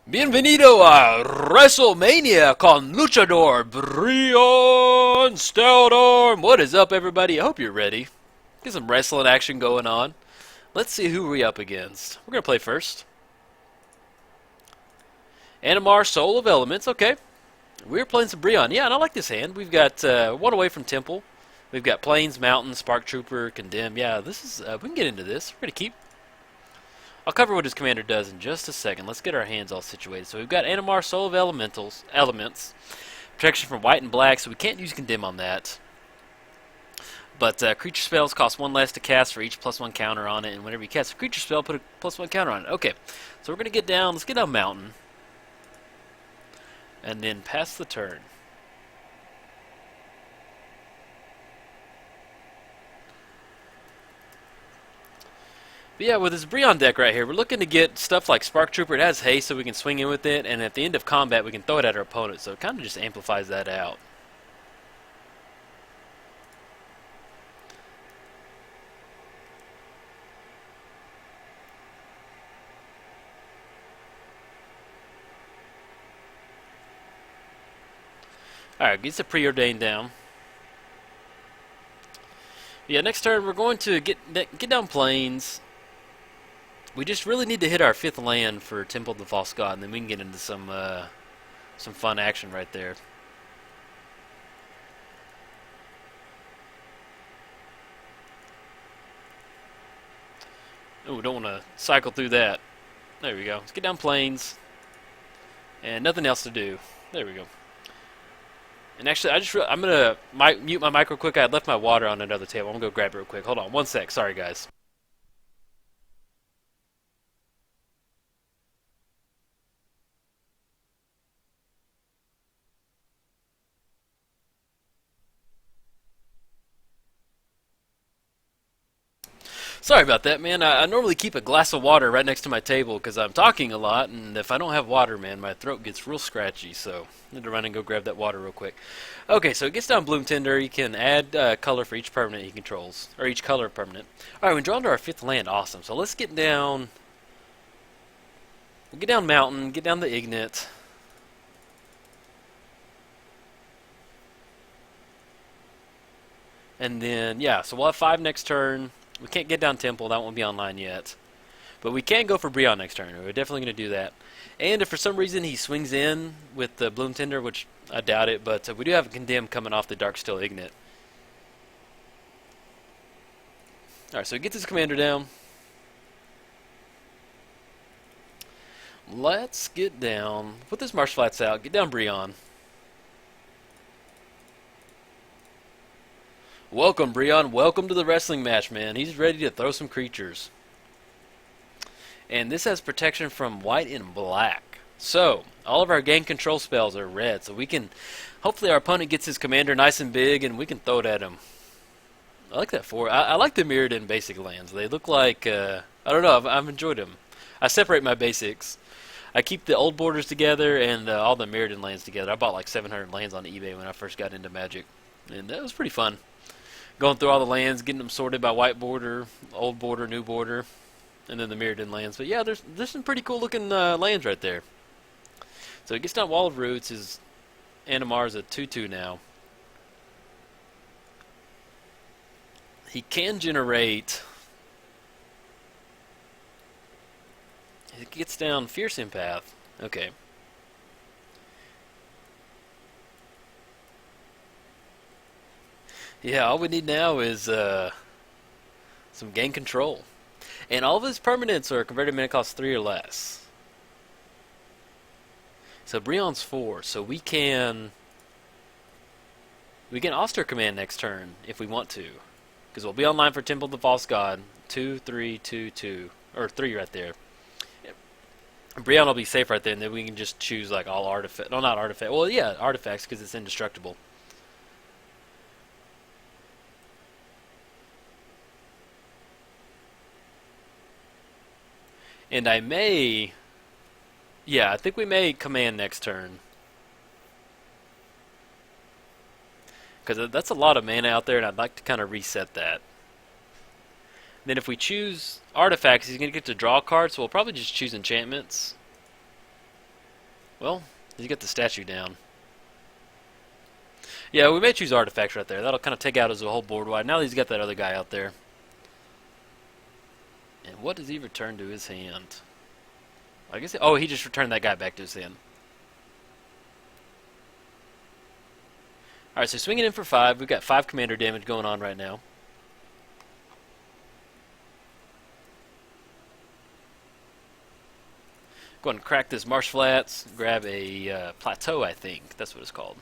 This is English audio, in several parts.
Bienvenido a WrestleMania con Luchador Brion Stoutarm. What is up, everybody? I hope you're ready. Get some wrestling action going on. Let's see who we're up against. We're going to play first. Animar, Soul of Elements. Okay. We're playing some Brion. Yeah, and I like this hand. We've got one away from Temple. We've got Plains, Mountain, Spark Trooper, Condemn. Yeah, this is. We can get into this. We're going to keep. I'll cover what his commander does in just a second. Let's get our hands all situated. So we've got Animar, Soul of Elements, protection from white and black, so we can't use Condemn on that. But creature spells cost one less to cast for each +1 counter on it, and whenever you cast a creature spell, put a +1 counter on it. Okay, so we're going to get down. Let's get down Mountain, and then pass the turn. But yeah, with this Brion deck right here, we're looking to get stuff like Spark Trooper. It has haste, so we can swing in with it, and at the end of combat, we can throw it at our opponent, so it kind of just amplifies that out. Alright, gets the preordained down. Yeah, next turn, we're going to get down Plains. We just really need to hit our 5th land for Temple of the False God, and then we can get into some fun action right there. Oh, we don't want to cycle through that. There we go. Let's get down Plains, and nothing else to do. There we go. And actually, I'm gonna mute my mic real quick. I had left my water on another table. I'm gonna go grab it real quick. Hold on, one sec. Sorry, guys. Sorry about that, man. I normally keep a glass of water right next to my table because I'm talking a lot, and if I don't have water, man, my throat gets real scratchy, so I need to run and go grab that water real quick. Okay, so it gets down Bloom Tender. You can add color for each permanent he controls, or each color permanent. Alright, we draw into our 5th land. Awesome. So let's get down... We'll get down Mountain, get down the Ignite. And then, yeah, so we'll have 5 next turn. We can't get down Temple. That won't be online yet. But we can go for Brion next turn. We're definitely going to do that. And if for some reason he swings in with the Bloom Tender, which I doubt it, but we do have a Condemn coming off the Darksteel Ignite. Alright, so he gets his commander down. Let's get down. Put this Marsh Flats out. Get down Brion. Welcome, Brion. Welcome to the wrestling match, man. He's ready to throw some creatures. And this has protection from white and black. So, all of our game control spells are red. So we can... Hopefully our opponent gets his commander nice and big, and we can throw it at him. I like that for... I like the mirrored in basic lands. They look like... I don't know. I've enjoyed them. I separate my basics. I keep the old borders together and all the mirrored in lands together. I bought like 700 lands on eBay when I first got into Magic. And that was pretty fun. Going through all the lands, getting them sorted by white border, old border, new border, and then the mirrored in lands. But yeah, there's some pretty cool looking lands right there. So it gets down Wall of Roots. His Animar is a 2/2 now. He can generate. It gets down Fierce Empath. Okay. Yeah, all we need now is some game control. And all of his permanents are converted mana cost 3 or less. So Brion's 4, so we can Auster command next turn if we want to. Because we'll be online for Temple of the False God. 2, 3, 2, 2. Or 3 right there. Brion will be safe right there, and then we can just choose like all artifacts. No, not artifacts. Well, yeah, artifacts because it's indestructible. And I may... Yeah, I think we may command next turn. Because that's a lot of mana out there, and I'd like to kind of reset that. Then if we choose artifacts, he's going to get to draw cards, so we'll probably just choose enchantments. Well, you get the statue down. Yeah, we may choose artifacts right there. That'll kind of take out his whole board wide. Now that he's got that other guy out there. And what does he return to his hand? I guess. Oh, he just returned that guy back to his hand. Alright, so swinging in for 5. We've got 5 commander damage going on right now. Go ahead and crack this Marsh Flats. Grab a plateau, I think. That's what it's called.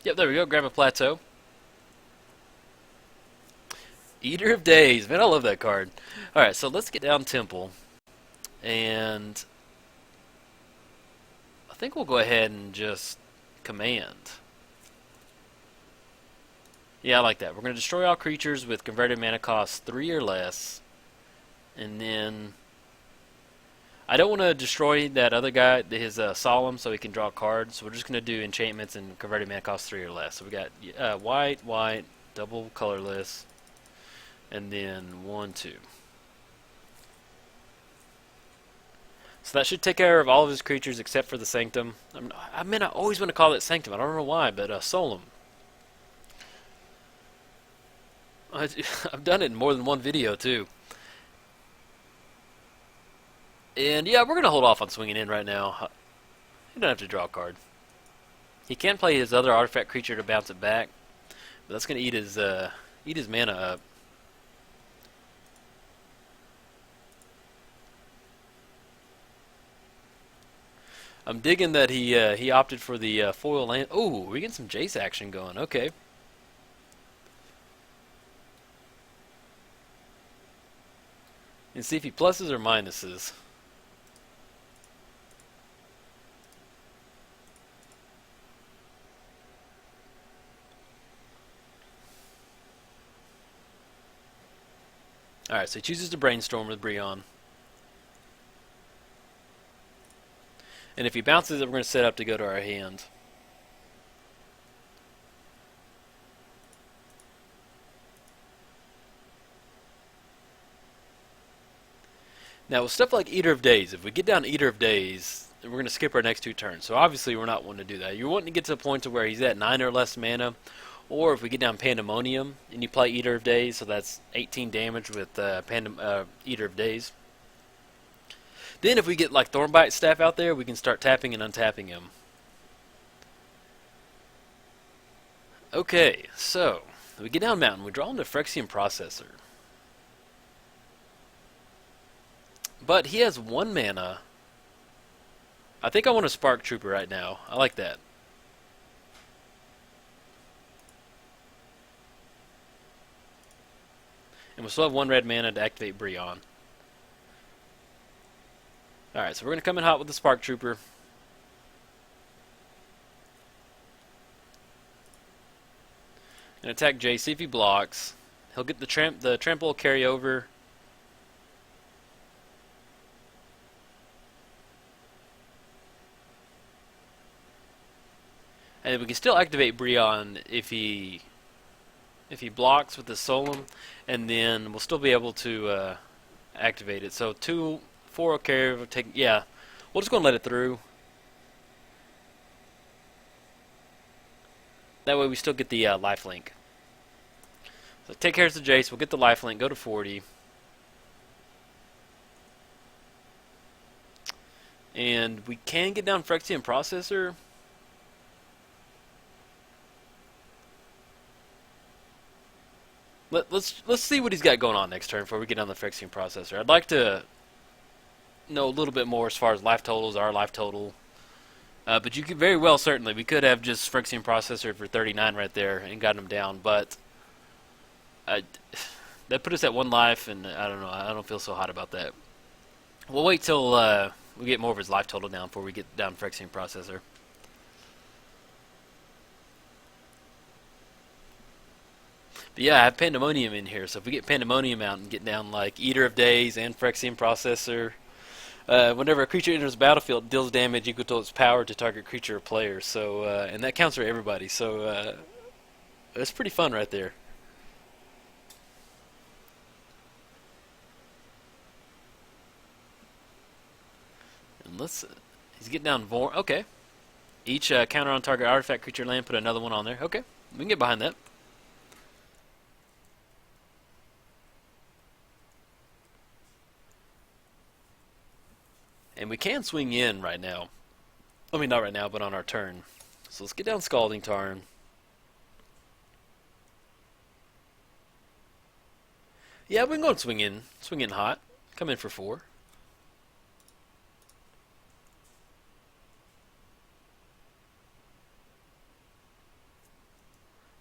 Yep, there we go. Grab a plateau. Eater of Days. Man, I love that card. Alright, so let's get down Temple. And I think we'll go ahead and just command. Yeah, I like that. We're going to destroy all creatures with converted mana cost 3 or less. And then I don't want to destroy that other guy, his Solemn, so he can draw cards. So we're just going to do enchantments and converted mana cost 3 or less. So we got white, double colorless, and then 1, 2. So that should take care of all of his creatures except for the Sanctum. I always want to call it Sanctum. I don't know why, but Solemn. I've done it in more than one video, too. And yeah, we're going to hold off on swinging in right now. He doesn't have to draw a card. He can play his other artifact creature to bounce it back, but that's going to eat his mana up. I'm digging that he opted for the foil land. Oh, we get some Jace action going. Okay. And see if he pluses or minuses. Alright, so he chooses to brainstorm with Brion. And if he bounces it, we're going to set up to go to our hand. Now, with stuff like Eater of Days, if we get down Eater of Days, we're going to skip our next 2 turns. So obviously, we're not wanting to do that. You're wanting to get to a point to where he's at 9 or less mana. Or if we get down Pandemonium and you play Eater of Days, so that's 18 damage with Eater of Days. Then if we get like Thornbite Staff out there, we can start tapping and untapping him. Okay, so we get down Mountain. We draw him the Phyrexian Processor. But he has 1 mana. I think I want a Spark Trooper right now. I like that. And we'll still have 1 red mana to activate Brion. Alright, so we're going to come in hot with the Spark Trooper. And attack Jay, see if he blocks. He'll get the trample will carry over. And we can still activate Brion if he blocks with the Solemn, and then we'll still be able to activate it. So 2, 4 will carry over. Yeah, we'll just go and let it through. That way we still get the lifelink. So take care of the Jace. We'll get the lifelink. Go to 40. And we can get down Phyrexian Processor. Let's see what he's got going on next turn before we get on the Phyrexian Processor. I'd like to know a little bit more as far as life totals, our life total. But you could very well, certainly, we could have just Phyrexian Processor for 39 right there and gotten him down. But that put us at 1 life, and I don't know. I don't feel so hot about that. We'll wait till we get more of his life total down before we get down Phyrexian Processor. But yeah, I have Pandemonium in here, so if we get Pandemonium out and get down like Eater of Days and Phyrexian Processor, whenever a creature enters the battlefield, it deals damage equal to its power to target creature or player. So, and that counts for everybody. So, that's pretty fun right there. And he's He's getting down Vorn. Okay. Each counter on target artifact, creature, land, put another one on there. Okay. We can get behind that. And we can swing in right now. I mean, not right now, but on our turn. So let's get down Scalding Tarn. Yeah, we can go and swing in. Swing in hot. Come in for 4.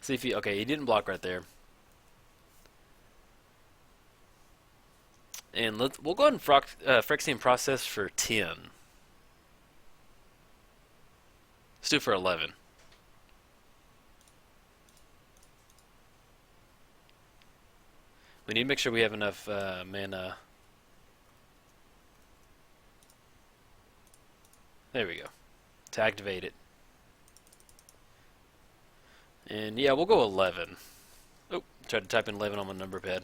See if he... Okay, he didn't block right there. And we'll go ahead and Phyrexian Process for 10. Let's do it for 11. We need to make sure we have enough mana. There we go. To activate it. And yeah, we'll go 11. Oh, tried to type in 11 on my number pad.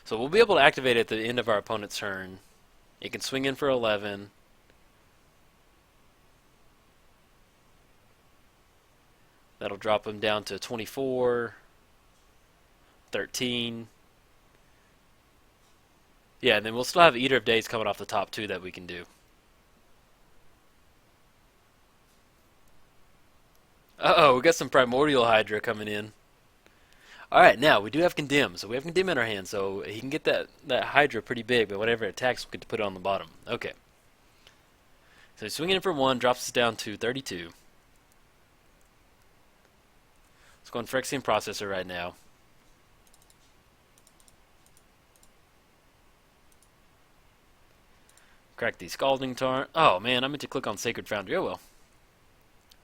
So we'll be able to activate it at the end of our opponent's turn. It can swing in for 11. That'll drop him down to 24, 13. Yeah, and then we'll still have Eater of Days coming off the top too that we can do. Uh-oh, we got some Primordial Hydra coming in. Alright, now we do have Condemn. So we have Condemn in our hand, so he can get that Hydra pretty big, but whatever it attacks, we get to put it on the bottom. Okay. So he's swinging in for 1, drops us down to 32. Let's go on Phyrexian Processor right now. Crack the Scalding Tarn. Oh man, I meant to click on Sacred Foundry. Oh well.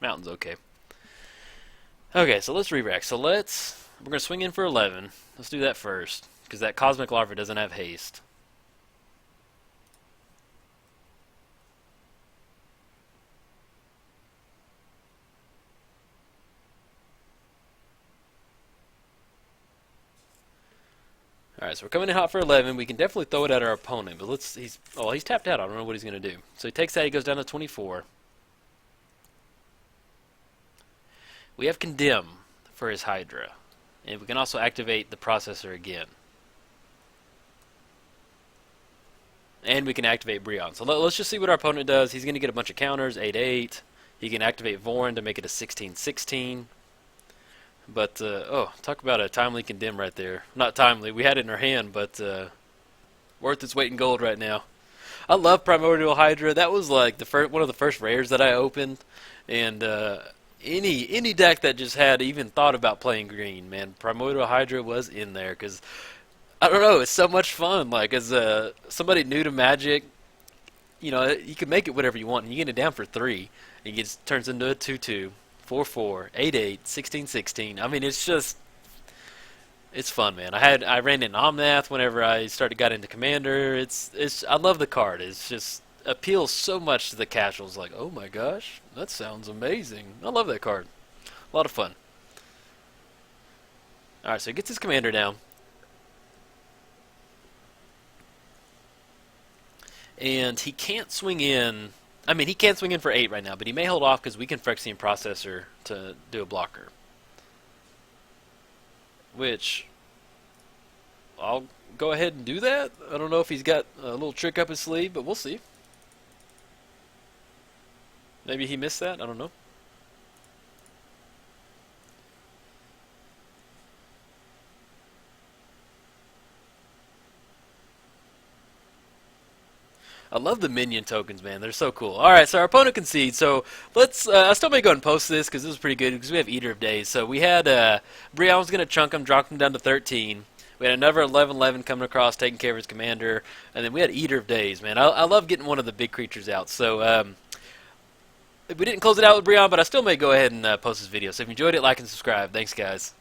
Mountain's okay. Okay, so let's re-rack. So we're going to swing in for 11. Let's do that first, because that Cosmic Larva doesn't have haste. Alright, so we're coming in hot for 11. We can definitely throw it at our opponent, but he's tapped out. I don't know what he's going to do. So he takes that, he goes down to 24. We have Condemn for his Hydra. And we can also activate the Processor again. And we can activate Brion. So let's just see what our opponent does. He's going to get a bunch of counters, 8-8. He can activate Vorn to make it a 16-16. But, oh, talk about a timely Condemn right there. Not timely, we had it in our hand, but worth its weight in gold right now. I love Primordial Hydra. That was like one of the first rares that I opened. And any deck that just had even thought about playing green, man, Primordial Hydra was in there. Because, I don't know, it's so much fun. Like, as somebody new to Magic, you know, you can make it whatever you want. And you get it down for 3. And it turns into a 2-2. 4-4, 8-8, 16-16. I mean, it's fun, man. I ran in Omnath whenever I got into Commander. I love the card. It's just appeals so much to the casuals. Like, oh my gosh, that sounds amazing. I love that card. A lot of fun. All right, so he gets his Commander down, and he can't swing in. I mean, he can't swing in for 8 right now, but he may hold off because we can Phyrexian Processor to do a blocker. Which, I'll go ahead and do that. I don't know if he's got a little trick up his sleeve, but we'll see. Maybe he missed that, I don't know. I love the minion tokens, man. They're so cool. All right, so our opponent concedes. So let's. I still may go ahead and post this because this is pretty good because we have Eater of Days. So we had Brion was going to chunk him, drop him down to 13. We had another 11-11 coming across, taking care of his commander, and then we had Eater of Days, man. I love getting one of the big creatures out. So we didn't close it out with Brion, but I still may go ahead and post this video. So if you enjoyed it, like and subscribe. Thanks, guys.